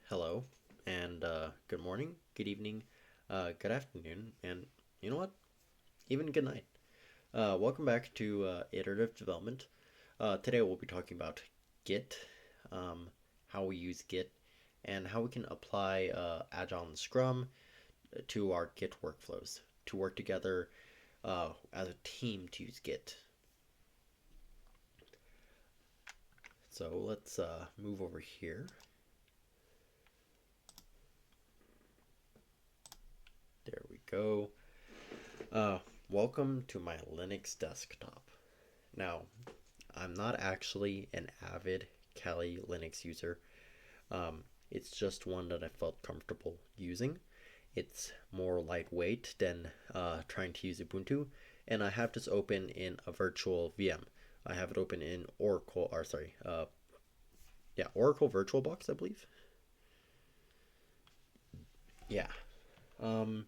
Hello, and good morning, good evening, good afternoon, and you know what? Even good night. Welcome back to Iterative Development. Today we'll be talking about Git, how we use Git, and how we can apply Agile and Scrum to our Git workflows to work together as a team to use Git. So let's move over here. There we go. Uh, Welcome to my Linux desktop. Now, I'm not actually an avid Kali Linux user. It's just one that I felt comfortable using. It's more lightweight than trying to use Ubuntu, and I have this open in a virtual VM. I have it open in Oracle, or sorry, Oracle VirtualBox, I believe. Yeah. Um,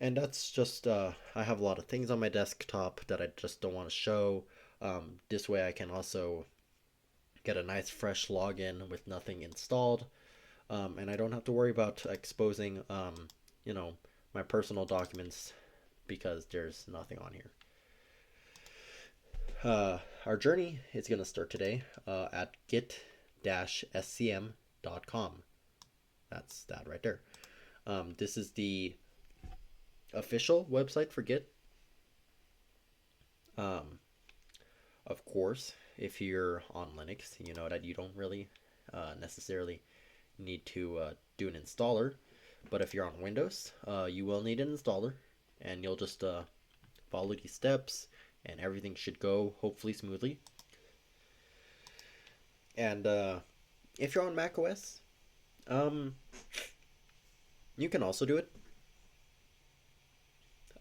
and that's just I have a lot of things on my desktop that I just don't want to show. This way I can also get a nice fresh login with nothing installed, and I don't have to worry about exposing you know my personal documents because there's nothing on here. Our journey is going to start today at git-scm.com. That's that right there. This is the official website for Git. Um, of course, if you're on Linux, you know that you don't really necessarily need to do an installer. But if you're on Windows, you will need an installer, and you'll just follow these steps, and everything should go hopefully smoothly. And if you're on Mac OS, um, you can also do it.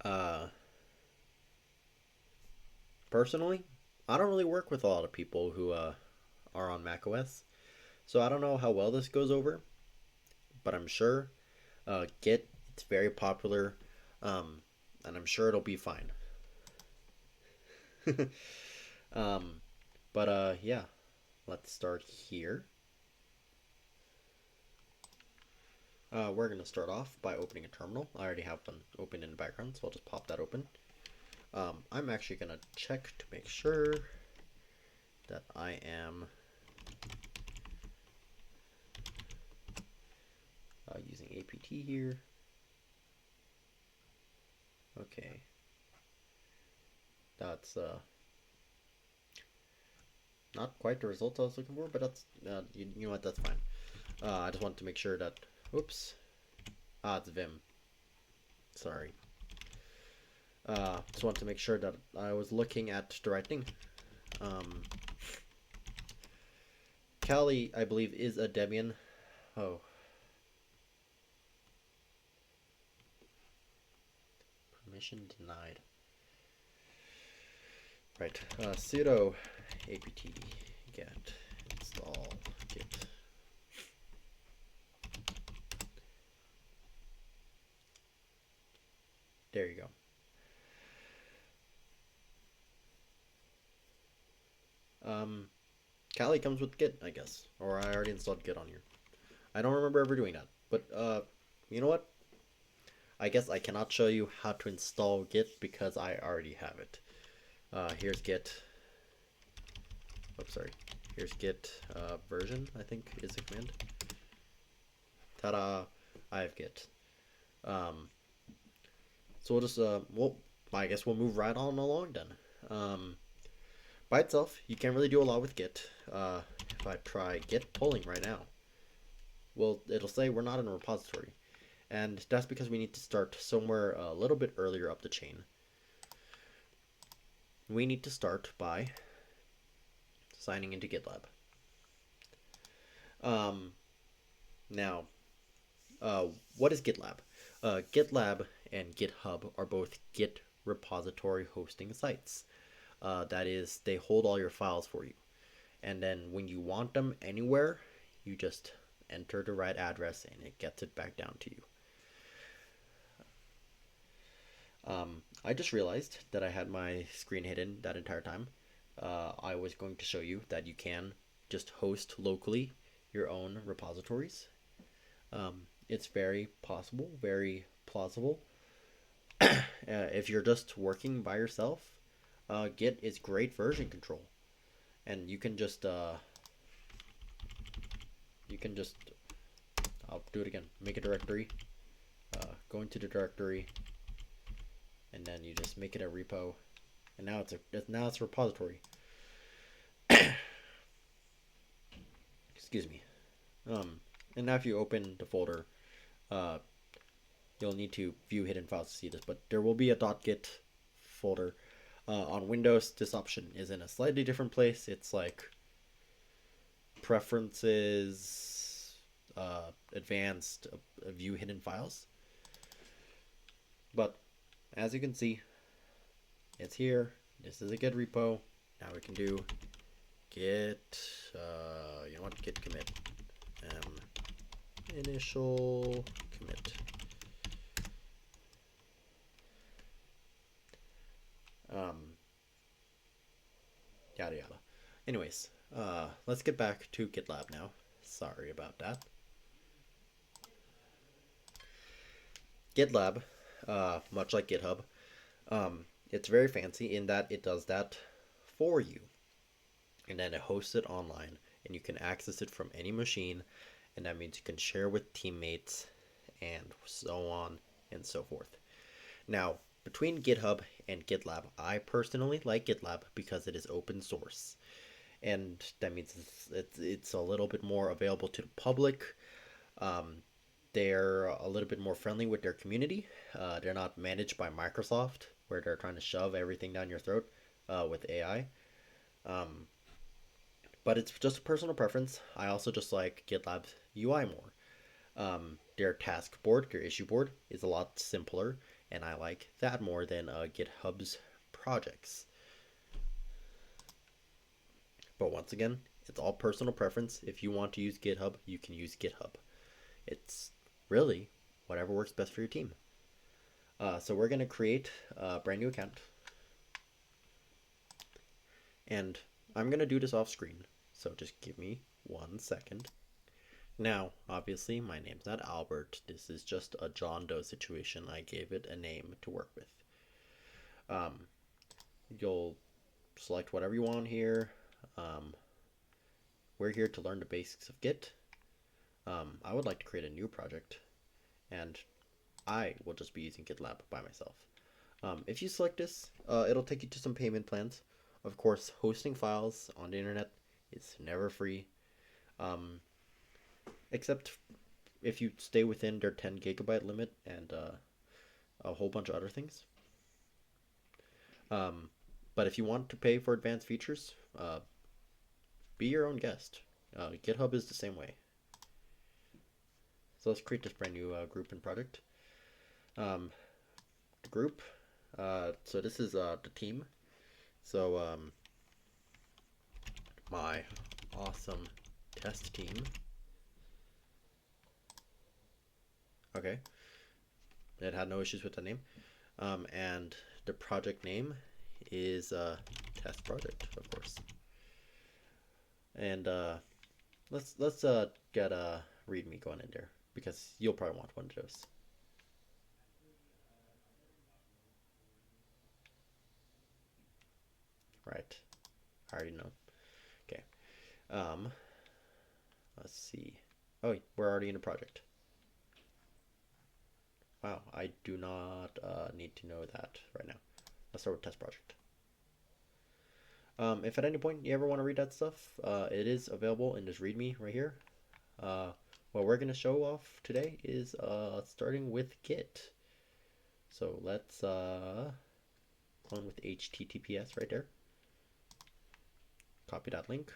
Uh, Personally, I don't really work with a lot of people who are on Mac OS, so I don't know how well this goes over, but I'm sure Git, it's very popular, and I'm sure it'll be fine. um, but yeah, let's start here. We're going to start off by opening a terminal. I already have one open in the background, so I'll just pop that open. I'm actually going to check to make sure that I am using apt here. Okay, that's not quite the result I was looking for, but that's you know what, that's fine. I just want to make sure that, oops, it's Vim. Sorry. Just want to make sure that I was looking at the right thing. Kali, I believe, is a Debian. Oh. Permission denied. Right. Sudo apt get install git. There you go. Kali comes with Git, I guess. Or I already installed Git on here. I don't remember ever doing that. But, you know what? I guess I cannot show you how to install Git because I already have it. Here's Git. Oops, sorry. Here's Git version, I think is the command. Ta-da! I have Git. So we'll just, I guess we'll move right on along then. By itself, you can't really do a lot with Git. If I try Git pulling right now, well, it'll say we're not in a repository. And that's because we need to start somewhere a little bit earlier up the chain. We need to start by signing into GitLab. Now, what is GitLab? GitLab and GitHub are both Git repository hosting sites. That is, they hold all your files for you. And then when you want them anywhere, you just enter the right address and it gets it back down to you. I just realized that I had my screen hidden that entire time. I was going to show you that you can just host locally your own repositories. It's very possible, very plausible. If you're just working by yourself, Git is great version control, and you can just I'll do it again. Make a directory, go into the directory, and then you just make it a repo, and now it's a repository. Excuse me. And now if you open the folder, uh, you'll need to view hidden files to see this, but there will be a .git folder. On Windows, this option is in a slightly different place. It's like preferences, advanced, view hidden files. But as you can see, it's here. This is a Git repo. Now we can do git, git commit, initial commit. Yada yada. Anyways, let's get back to GitLab now. Sorry about that. GitLab, much like GitHub, it's very fancy in that it does that for you. And then it hosts it online, and you can access it from any machine, and that means you can share with teammates and so on and so forth. Now, between GitHub and GitLab, I personally like GitLab because it is open source, and that means it's a little bit more available to the public. They're a little bit more friendly with their community. They're not managed by Microsoft, where they're trying to shove everything down your throat with AI. But it's just a personal preference. I also just like GitLab's UI more. Their task board, their issue board, is a lot simpler, and I like that more than GitHub's projects. But once again, it's all personal preference. If you want to use GitHub, you can use GitHub. It's really whatever works best for your team. So we're going to create a brand new account. And I'm going to do this off screen. So just give me 1 second. Now, obviously, my name's not Albert. This is just a John Doe situation. I gave it a name to work with. You'll select whatever you want here. We're here to learn the basics of Git. I would like to create a new project, and I will just be using GitLab by myself. If you select this, it'll take you to some payment plans. Of course, hosting files on the internet is never free, except if you stay within their 10 gigabyte limit and a whole bunch of other things. But if you want to pay for advanced features, be your own guest. GitHub is the same way. So let's create this brand new group and project. The group, so this is the team. So my awesome test team. Okay, it had no issues with the name. And the project name is test project, of course. And let's get a README going in there, because you'll probably want one of those. Right, I already know. Okay. Let's see. Oh, we're already in a project. Wow, I do not need to know that right now. Let's start with test project. If at any point you ever want to read that stuff, it is available in this README right here. What we're going to show off today is starting with Git. So let's go on with HTTPS right there. Copy that link.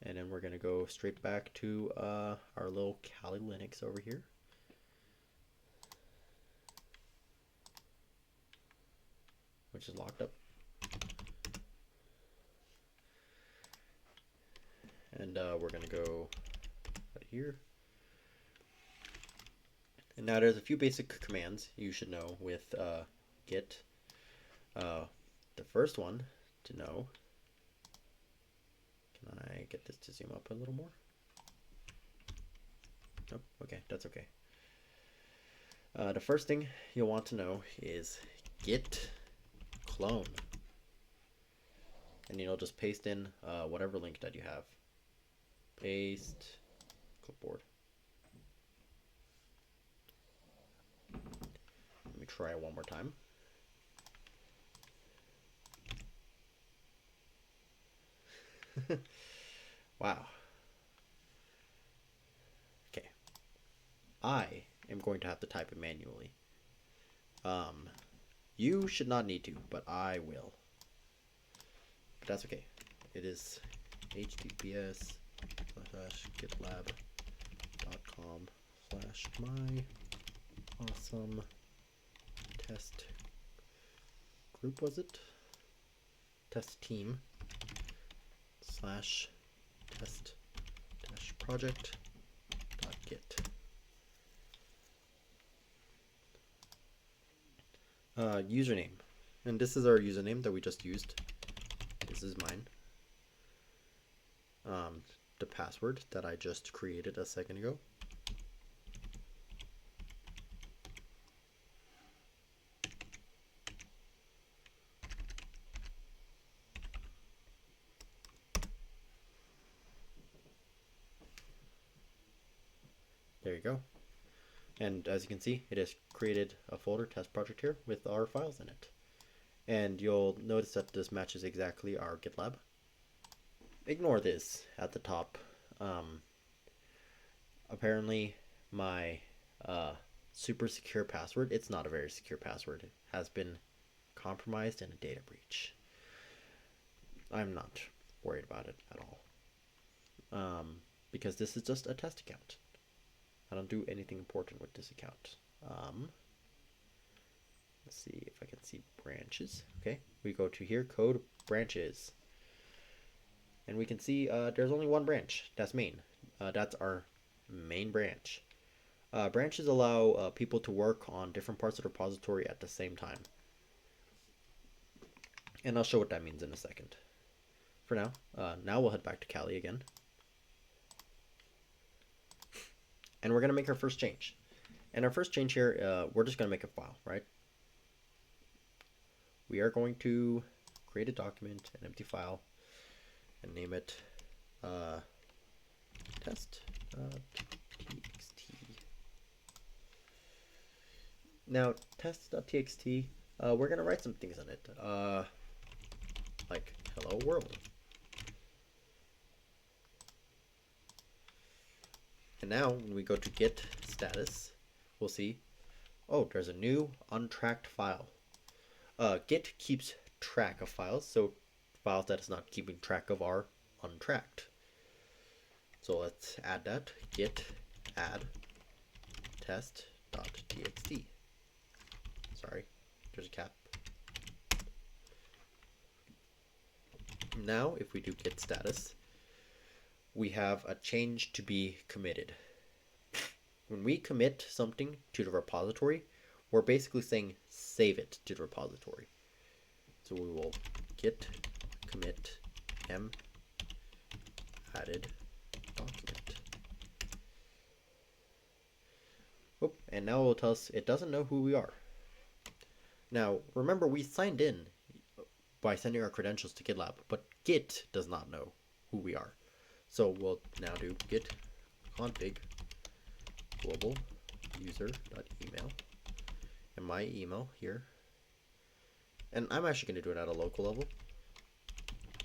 And then we're going to go straight back to our little Kali Linux over here. Which is locked up. And we're going to go right here. And now there's a few basic commands you should know with Git. The first one to know, Can I get this to zoom up a little more? Nope. Okay, that's okay. The first thing you'll want to know is git clone. And you'll just paste in whatever link that you have. Paste clipboard. Let me try it one more time. Wow. Okay. I am going to have to type it manually. You should not need to, but I will. But that's okay. It is https://gitlab.com/my awesome test group, was it? Test team /test project.git. Username. And this is our username that we just used. This is mine. The password that I just created a second ago. There you go. And as you can see, it has created a folder test project here with our files in it. And you'll notice that this matches exactly our GitLab. Ignore this at the top. Apparently my super secure password, it's not a very secure password, it has been compromised in a data breach. I'm not worried about it at all. Because this is just a test account. I don't do anything important with this account. Let's see if I can see branches. Okay, we go to here, code branches. And we can see there's only one branch. That's main. That's our main branch. Branches allow people to work on different parts of the repository at the same time. And I'll show what that means in a second. For now, now we'll head back to Kali again. And we're going to make our first change. And our first change here, we're just going to make a file, right? We are going to create a document, an empty file, and name it test.txt. Now, test.txt, we're going to write some things in it, like hello world. And now when we go to git status, we'll see, oh, there's a new untracked file. Git keeps track of files, so files that it's not keeping track of are untracked. So let's add that. Git add test.txt. Sorry, there's a cap. Now if we do git status, we have a change to be committed. When we commit something to the repository, we're basically saying save it to the repository. So we will git commit m added document. Oh, and now it will tell us it doesn't know who we are. Now remember, we signed in by sending our credentials to GitLab, but Git does not know who we are. So we'll now do git config global user.email and my email here. And I'm actually going to do it at a local level.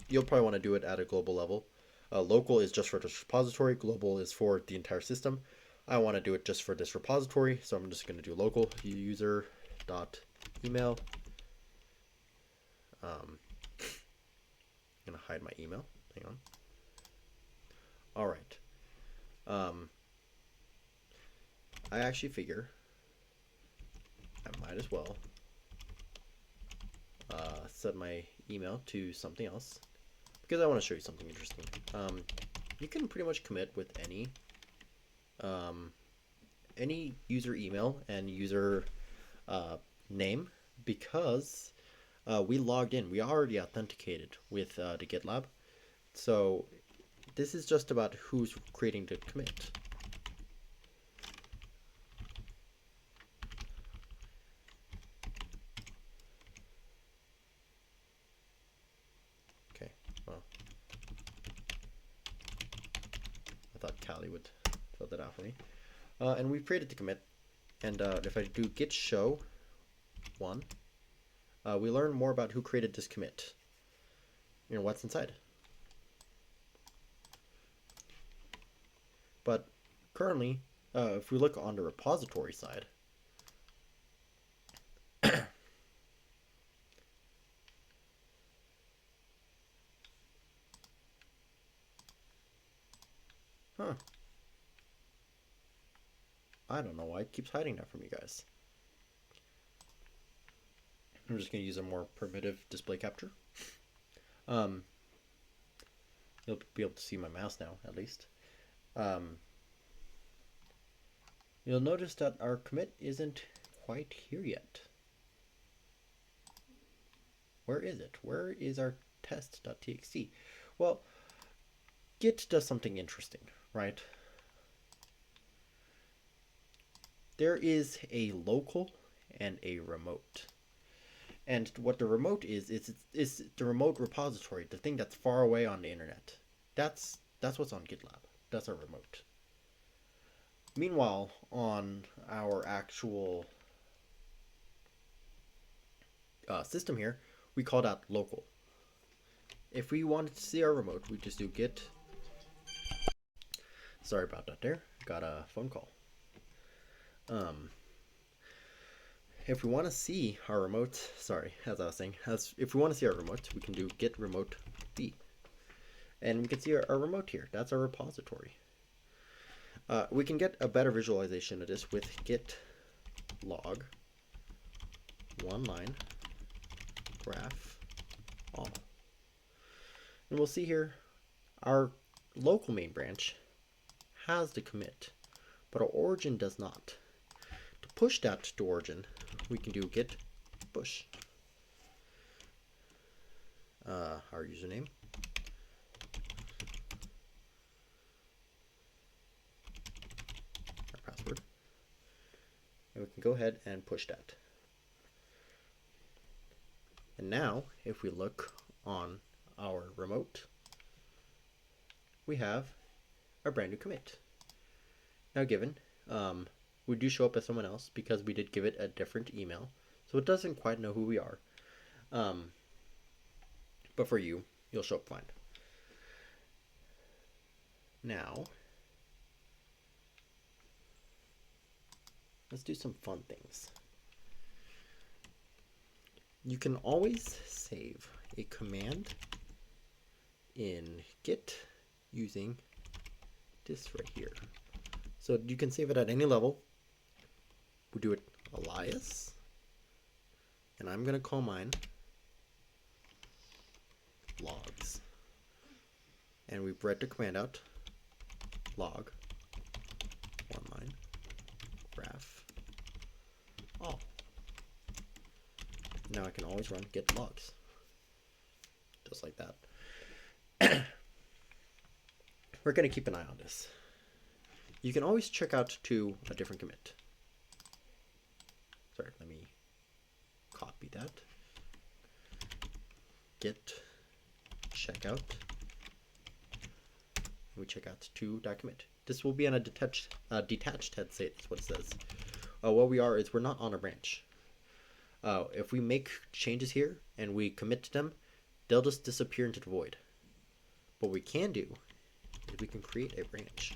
You'll probably want to do it at a global level. Local is just for this repository. Global is for the entire system. I want to do it just for this repository, so I'm just going to do local user.email. I'm going to hide my email. Hang on. All right. I actually figure I might as well set my email to something else because I want to show you something interesting. You can pretty much commit with any user email and user name because we logged in. We already authenticated with the GitLab. So this is just about who's creating the commit. Okay, well, I thought Callie would fill that out for me. And we've created the commit. And if I do git show 1, we learn more about who created this commit. You know, what's inside. But currently, if we look on the repository side, huh. I don't know why it keeps hiding that from you guys. I'm just going to use a more primitive display capture. You'll be able to see my mouse now, at least. You'll notice that our commit isn't quite here yet. Where is it? Where is our test.txt? Well, Git does something interesting, right? There is a local and a remote. And what the remote is the remote repository, the thing that's far away on the internet. That's what's on GitLab. That's our remote. Meanwhile, on our actual system here, we call that local. If we wanted to see our remote, we just do git. Sorry about that there. Got a phone call. If we want to see our remote, sorry, as I was saying, if we want to see our remote, we can do git remote b. And we can see our remote here. That's our repository. We can get a better visualization of this with git log one line graph all. And we'll see here our local main branch has the commit, but our origin does not. To push that to origin, we can do git push our username, our password, and we can go ahead and push that. And now, if we look on our remote, we have a brand new commit. Now given, we do show up as someone else because we did give it a different email, so it doesn't quite know who we are. But for you, you'll show up fine. Now, let's do some fun things. You can always save a command in Git using this right here. So you can save it at any level. We do it alias, and I'm gonna call mine logs. And we read the command out, log, one line, graph, all. Now I can always run git logs, just like that. We're gonna keep an eye on this. You can always check out to a different commit. Sorry, let me copy that. Git checkout. We check out to that commit. This will be on a detached head state, is what it says. What we are is we're not on a branch. If we make changes here and we commit to them, they'll just disappear into the void. What we can do is we can create a branch.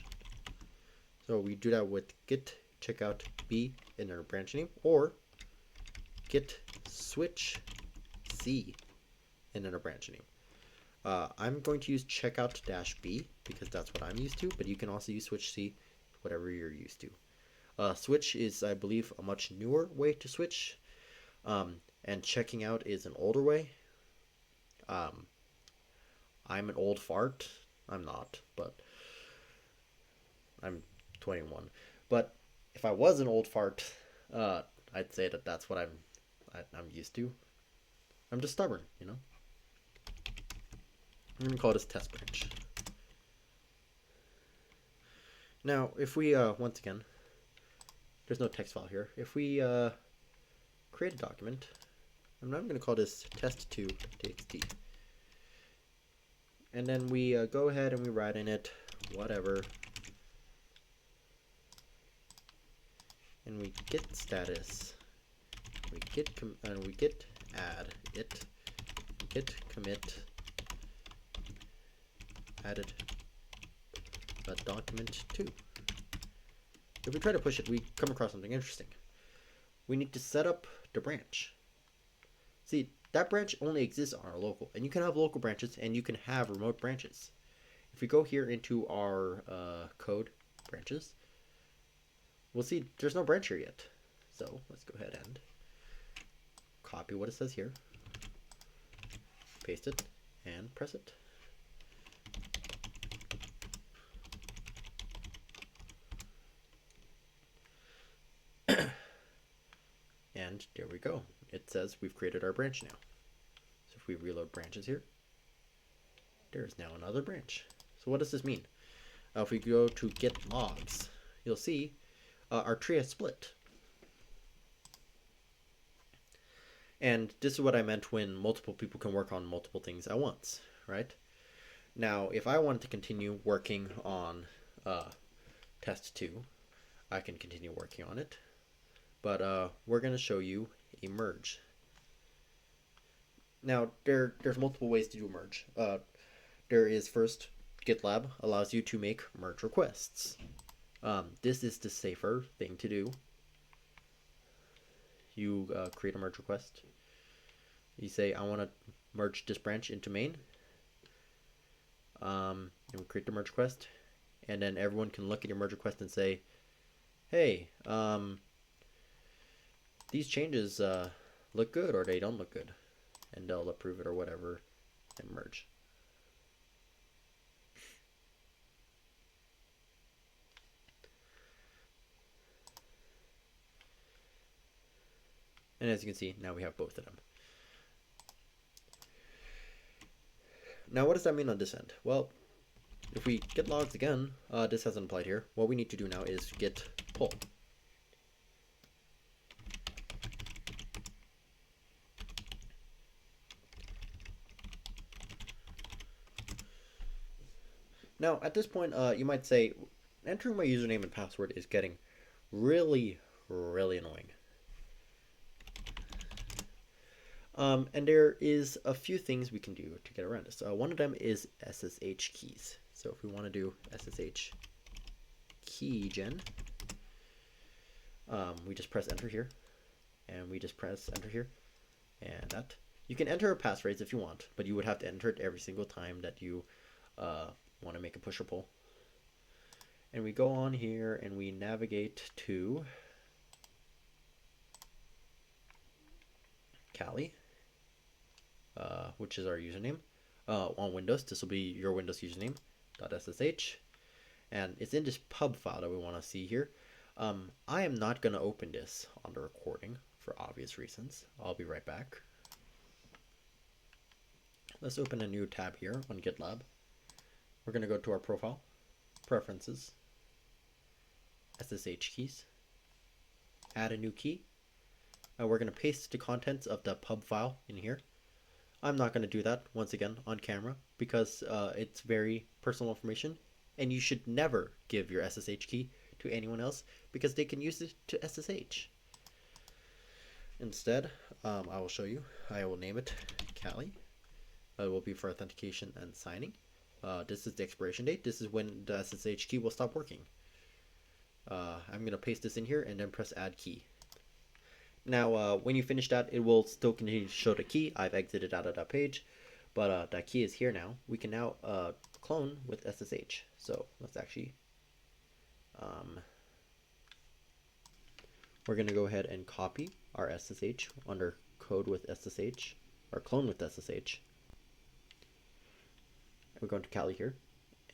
So we do that with git checkout b in our branch name, or git switch c in our branch name. I'm going to use checkout -b because that's what I'm used to, but you can also use switch c, whatever you're used to. Switch is, I believe, a much newer way to switch, and checking out is an older way. I'm an old fart. I'm not, but I'm 21. But if I was an old fart, I'd say that that's what I'm used to. I'm just stubborn, you know. I'm gonna call this test branch. Now, if we, once again, there's no text file here. If we create a document, I'm going to call this test2.txt. And then we go ahead and we write in it whatever. And we git status. We git add it. Git commit added document 2. If we try to push it, we come across something interesting. We need to set up the branch. See, that branch only exists on our local, and you can have local branches and you can have remote branches. If we go here into our code branches, we'll see there's no branch here yet. So let's go ahead and copy what it says here, paste it, and press it. And there we go. It says we've created our branch now. So if we reload branches here, there's now another branch. So what does this mean? If we go to git logs, you'll see our tree has split. And this is what I meant when multiple people can work on multiple things at once, right? Now, if I wanted to continue working on test 2, I can continue working on it. But we're going to show you a merge. Now, there's multiple ways to do a merge. There is first, GitLab allows you to make merge requests. This is the safer thing to do. You create a merge request. You say, I want to merge this branch into main. And we create the merge request. And then everyone can look at your merge request and say, hey, these changes look good or they don't look good. And they'll approve it or whatever and merge. And as you can see, now we have both of them. Now what does that mean on this end? Well, if we git logs again, this hasn't applied here. What we need to do now is git pull. Now, at this point, you might say, entering my username and password is getting really, really annoying. And there is a few things we can do to get around this. One of them is SSH keys. So if we want to do SSH key gen, we just press enter here, and we just press enter here, and that. You can enter a passphrase if you want, but you would have to enter it every single time that you want to make a push or pull. And we go on here and we navigate to Kali, which is our username. On Windows, this will be your Windows username, .sh, and it's in this pub file that we want to see here. I am not going to open this on the recording for obvious reasons. I'll be right back. Let's open a new tab here on GitLab. We're going to go to our profile, preferences, SSH keys, add a new key. We're going to paste the contents of the pub file in here. I'm not going to do that once again on camera because it's very personal information, and you should never give your SSH key to anyone else because they can use it to SSH. Instead, I will show you. I will name it Kali. It will be for authentication and signing. This is the expiration date. This is when the SSH key will stop working. I'm going to paste this in here and then press add key. Now, when you finish that, it will still continue to show the key. I've exited out of that page, but that key is here now. We can now clone with SSH. So let's actually, we're going to go ahead and copy our SSH under code with SSH, or clone with SSH. We're going to Kali here,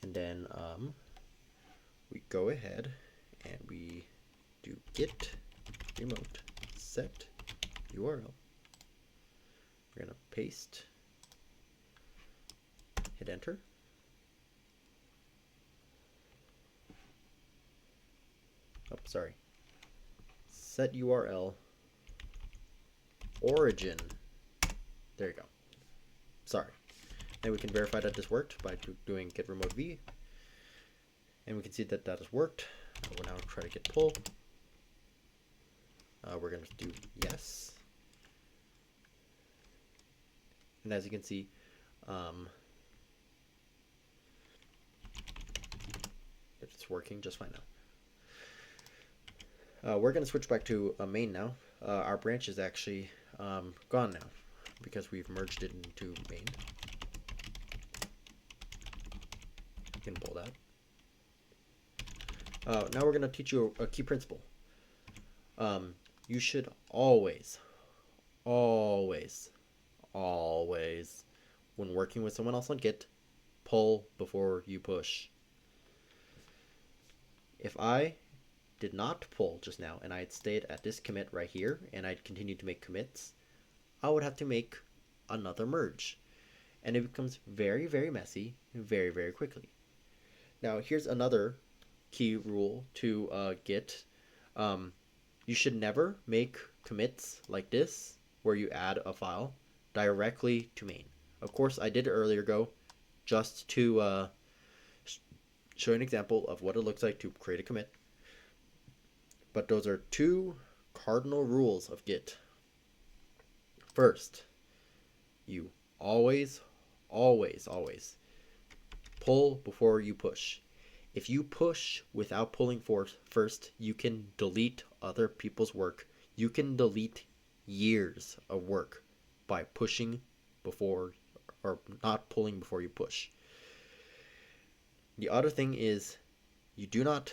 and then we go ahead and we do git remote set URL. We're going to paste, hit enter, Oh, sorry. Set URL origin. There you go. Sorry. And we can verify that this worked by doing git remote v. And we can see that that has worked. We'll now try to git pull. We're going to do yes. And as you can see, it's working just fine now. We're going to switch back to a main now. Our branch is actually gone now because we've merged it into main. You can pull that. Now we're going to teach you a key principle. You should always, when working with someone else on Git, pull before you push. If I did not pull just now and I had stayed at this commit right here and I'd continued to make commits, I would have to make another merge. And it becomes very, very messy very, very quickly. Now here's another key rule to Git. You should never make commits like this where you add a file directly to main. Of course, I did it earlier ago just to show an example of what it looks like to create a commit. But those are two cardinal rules of Git. First, you always pull before you push. If you push without pulling first, you can delete other people's work. You can delete years of work by pushing before or not pulling before you push. The other thing is you do not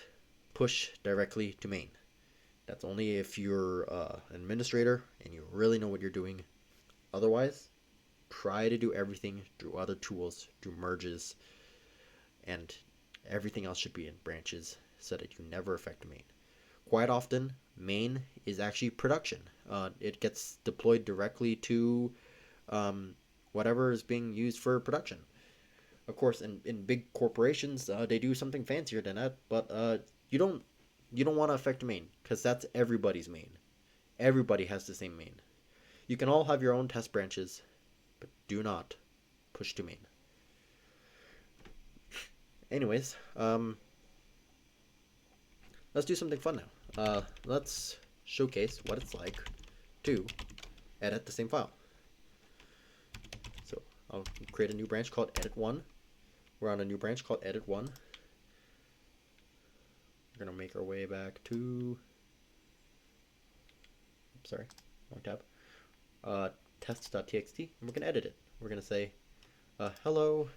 push directly to main. That's only if you're an administrator and you really know what you're doing. Otherwise, try to do everything through other tools, through merges, and everything else should be in branches so that you never affect main. Quite often, main is actually production. It gets deployed directly to whatever is being used for production. Of course, in big corporations, they do something fancier than that, but you don't want to affect main because that's everybody's main. Everybody has the same main. You can all have your own test branches, but do not push to main. Anyways, let's do something fun now. Let's showcase what it's like to edit the same file. So I'll create a new branch called edit1. We're on a new branch called edit1. We're going to make our way back to, sorry, wrong tab, test.txt, and we're going to edit it. We're going to say, hello,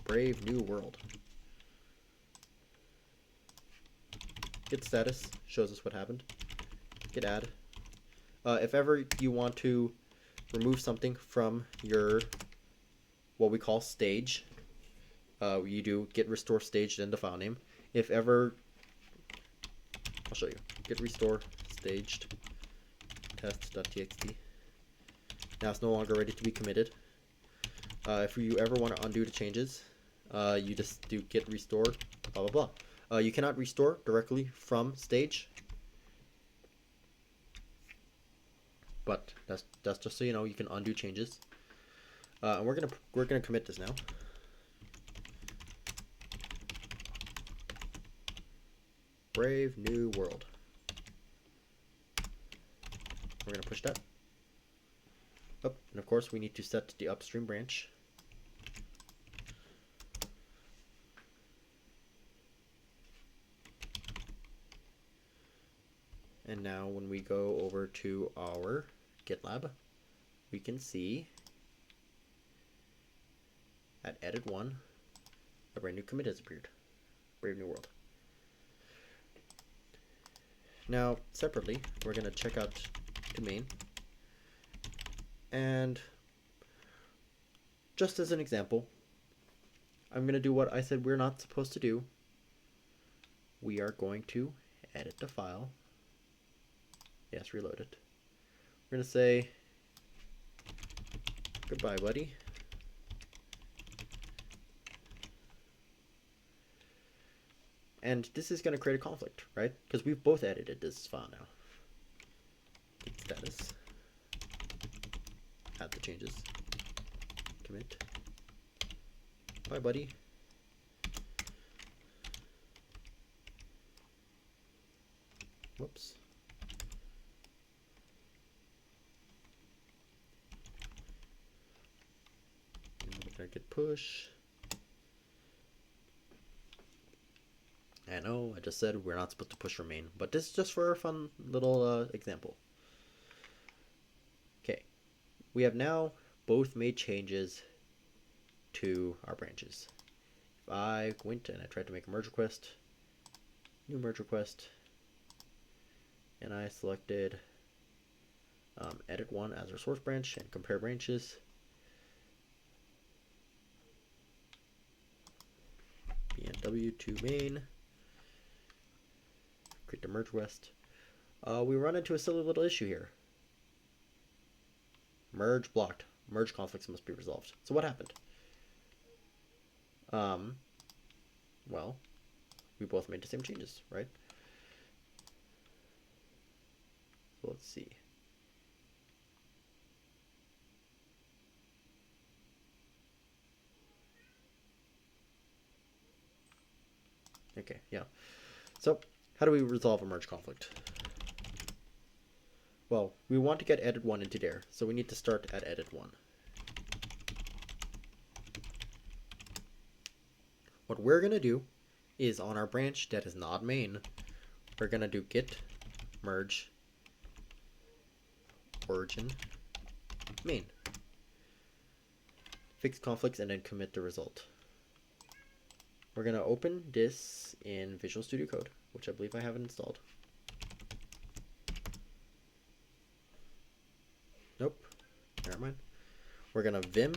brave new world. Git status shows us what happened. Git add. If ever you want to remove something from your what we call stage, you do git restore staged into file name. If ever, I'll show you. Git restore staged test.txt. Now it's no longer ready to be committed. If you ever want to undo the changes, you just do git restore blah blah blah. You cannot restore directly from stage, but that's just so you know, you can undo changes. And we're gonna commit this now. Brave new world. We're gonna push that. Oh, and of course we need to set the upstream branch. And now when we go over to our GitLab, we can see at edit1, a brand new commit has appeared. Brave new world. Now, separately, we're going to check out to main. And just as an example, I'm going to do what I said we're not supposed to do. We are going to edit the file. Yes, reload it. We're going to say, goodbye, buddy. And this is going to create a conflict, right? Because we've both edited this file now. Git status. Add the changes. Commit. Bye, buddy. Whoops. Git push. I know, I just said we're not supposed to push from main, but this is just for a fun little example. Okay, we have now both made changes to our branches. If I went and I tried to make a merge request, new merge request, and I selected edit one as our source branch and compare branches, bnw to main, create the merge request, we run into a silly little issue here. Merge blocked. Merge conflicts must be resolved. So what happened? Well, we both made the same changes, right? So let's see. Okay, yeah. So how do we resolve a merge conflict? Well, we want to get edit one into there, so we need to start at edit one. What we're going to do is on our branch that is not main, we're going to do git merge origin main. Fix conflicts and then commit the result. We're going to open this in Visual Studio Code, which I believe I have installed. Nope, never mind. We're going to vim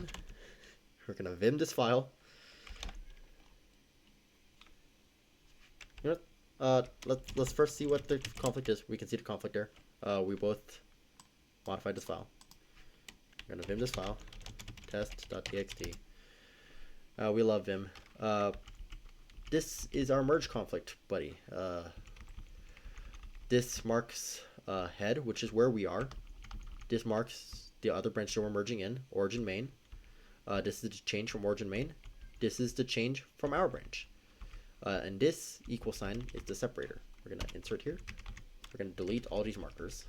this file. You know what? Let's first see what the conflict is. We can see the conflict there. We both modified this file. We're gonna vim this file, test.txt. We love vim. This is our merge conflict, buddy. This marks head, which is where we are. This marks the other branch that we're merging in, origin main. This is the change from origin main. This is the change from our branch. And this equal sign is the separator. We're going to insert here. We're going to delete all these markers.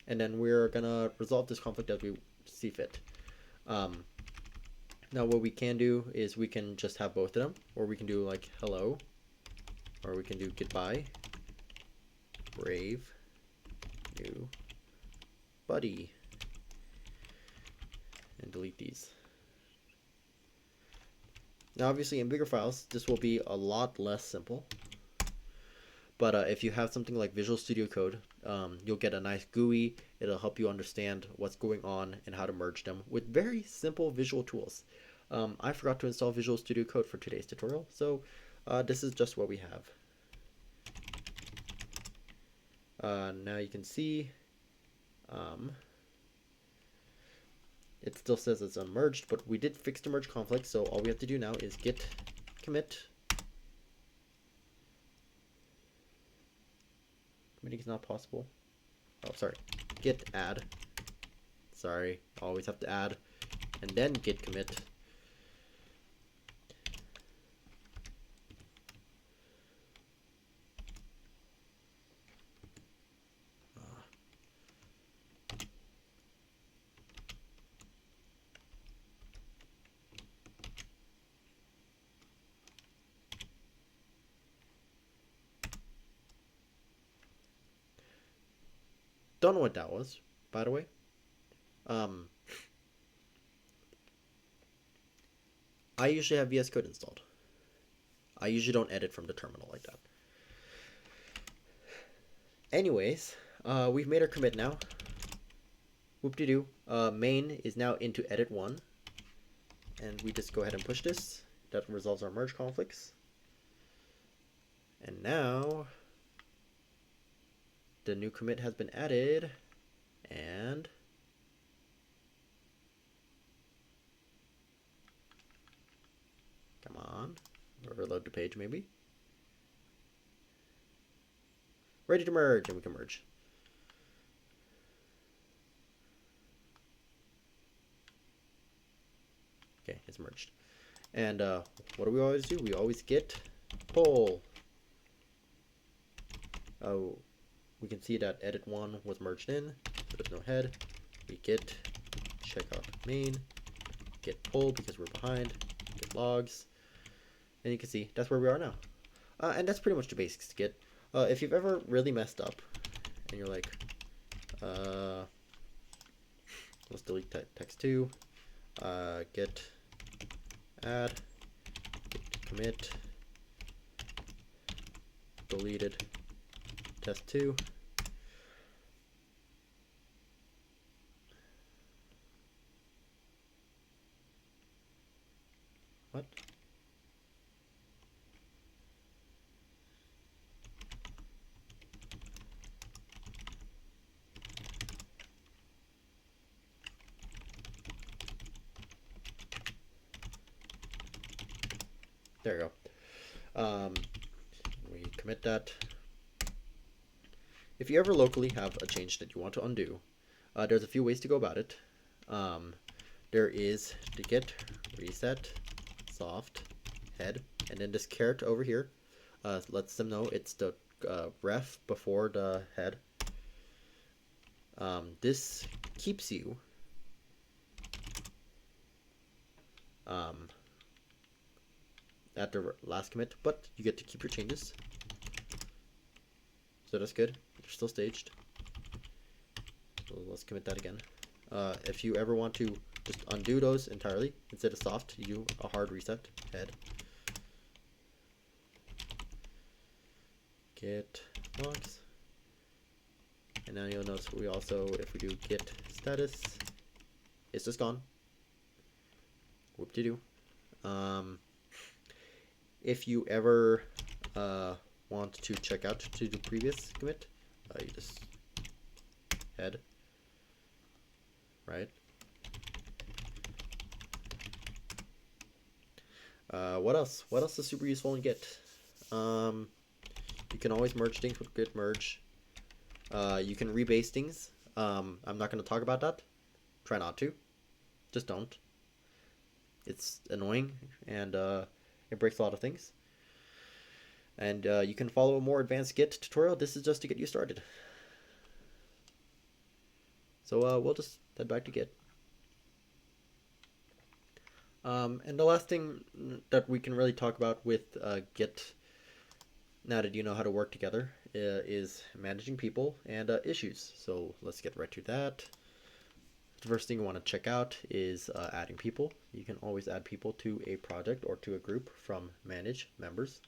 And then we're going to resolve this conflict as we see fit. Now what we can do is we can just have both of them, or we can do like hello, or we can do goodbye. Brave new buddy, and delete these. Now obviously in bigger files this will be a lot less simple, but if you have something like Visual Studio Code, you'll get a nice GUI. It'll help you understand what's going on and how to merge them with very simple visual tools. I forgot to install Visual Studio Code for today's tutorial, so this is just what we have. Now you can see it still says it's unmerged, but we did fix the merge conflict, so all we have to do now is git commit. Committing is not possible. Oh, sorry. Git add. Sorry, always have to add, and then git commit. Don't know what that was, by the way. I usually have VS Code installed. I usually don't edit from the terminal like that. Anyways, we've made our commit now. Whoop-de-doo. Main is now into edit one. And we just go ahead and push this. That resolves our merge conflicts. And now the new commit has been added, and come on, reload the page maybe. Ready to merge, and we can merge. Okay, it's merged. And what do we always do? We always get pull. Oh, we can see that edit 1 was merged in, so there's no head. We get checkout main, get pull because we're behind, get logs, and you can see that's where we are now. And that's pretty much the basics to Git. If you've ever really messed up and you're like, let's delete text 2, git add, git commit, deleted test 2. What? There you go. We commit that. If you ever locally have a change that you want to undo, there's a few ways to go about it. There is the git reset soft head, and then this caret over here lets them know it's the ref before the head. This keeps you at the last commit, but you get to keep your changes. So that's good. You're still staged. So let's commit that again. If you ever want to just undo those entirely, instead of soft, you do a hard reset head. Git logs. And now you'll notice we also, if we do git status, it's just gone. Whoop-de-doo. If you ever want to check out to the previous commit, you just head, right? What else? What else is super useful in Git? You can always merge things with git merge. You can rebase things. I'm not going to talk about that. Try not to. Just don't. It's annoying, and it breaks a lot of things. And you can follow a more advanced Git tutorial. This is just to get you started. So we'll just head back to Git. And the last thing that we can really talk about with Git, now that you know how to work together, is managing people and issues. So let's get right to that. The first thing you want to check out is adding people. You can always add people to a project or to a group from manage members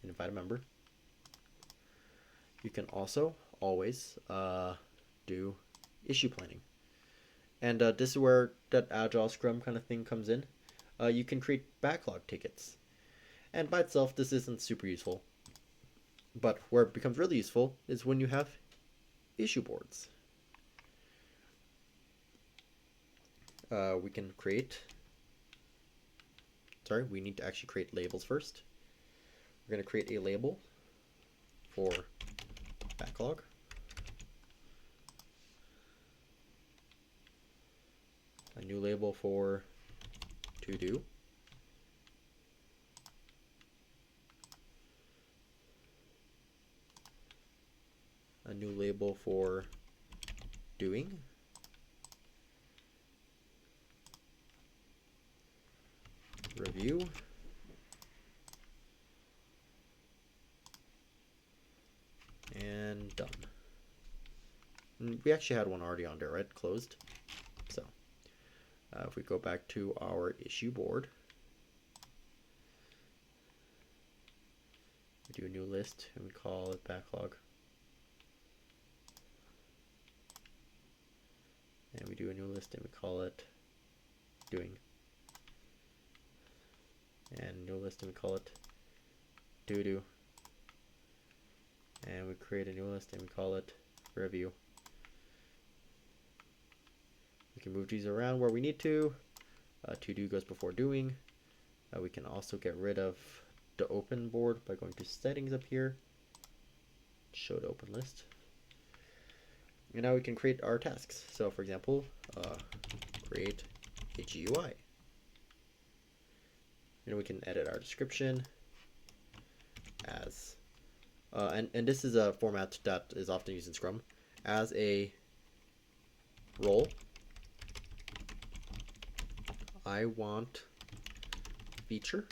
and invite a member. You can also always do issue planning. And this is where that Agile Scrum kind of thing comes in. You can create backlog tickets. And by itself, this isn't super useful. But where it becomes really useful is when you have issue boards. We can create, we need to actually create labels first. We're going to create a label for backlog. A new label for to do. A new label for doing. Review. And done. And we actually had one already on there, right? Closed. So if we go back to our issue board, we do a new list and we call it backlog. And we do a new list and we call it doing. And new list and we call it do. and we create a new list and we call it review. We can move these around where we need to. To do goes before doing. We can also get rid of the open board by going to settings up here, show the open list. And now we can create our tasks. So for example, create a GUI. And we can edit our description as, and this is a format that is often used in Scrum, as a role. I want feature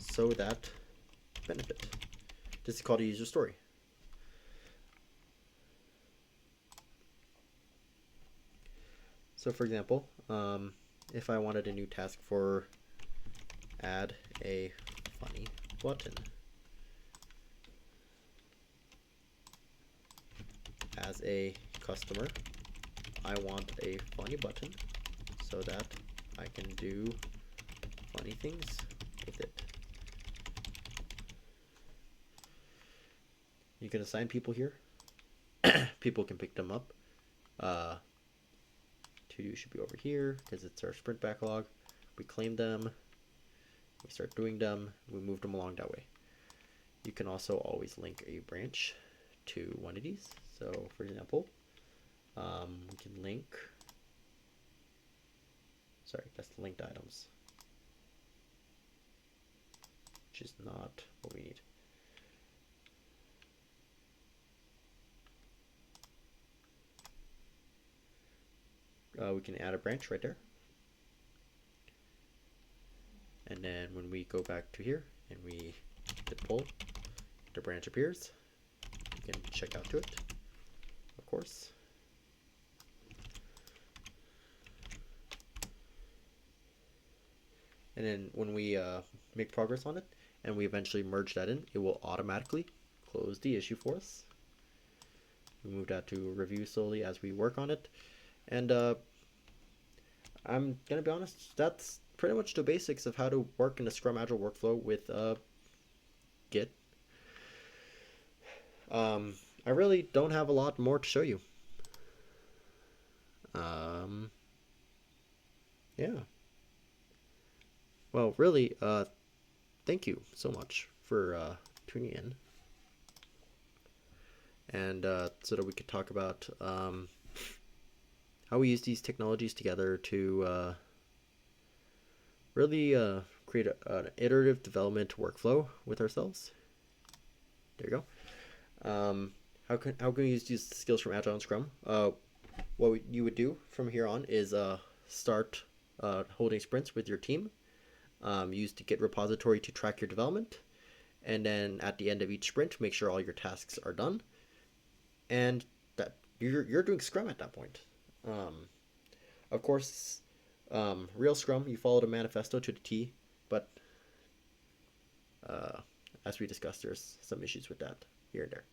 so that benefit. This is called a user story. So for example, if I wanted a new task for add a funny button as a customer, I want a funny button so that I can do funny things with it. You can assign people here. People can pick them up. To do should be over here because it's our sprint backlog. We claim them, we start doing them, we move them along that way. You can also always link a branch to one of these. So for example, we can link, sorry, that's the linked items, which is not what we need. We can add a branch right there. And then when we go back to here and we hit pull, the branch appears. You can check out to it, of course. And then when we make progress on it and we eventually merge that in, it will automatically close the issue for us. We move that to review slowly as we work on it. And I'm gonna be honest, that's pretty much the basics of how to work in a Scrum Agile workflow with Git. I really don't have a lot more to show you. Yeah. Well, really, thank you so much for tuning in. And so that we could talk about how we use these technologies together to really create an iterative development workflow with ourselves. There you go. How can we use these skills from Agile and Scrum? What you would do from here on is start holding sprints with your team. Use the Git repository to track your development, and then at the end of each sprint, make sure all your tasks are done, and that you're doing Scrum at that point. Of course, real Scrum, you follow the manifesto to the T, but as we discussed, there's some issues with that here and there.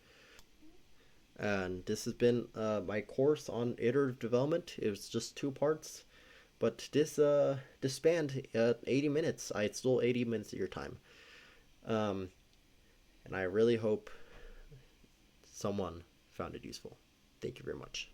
And this has been my course on iterative development. It was just 2 parts, but this spanned 80 minutes. I stole 80 minutes of your time, and I really hope someone found it useful. Thank you very much.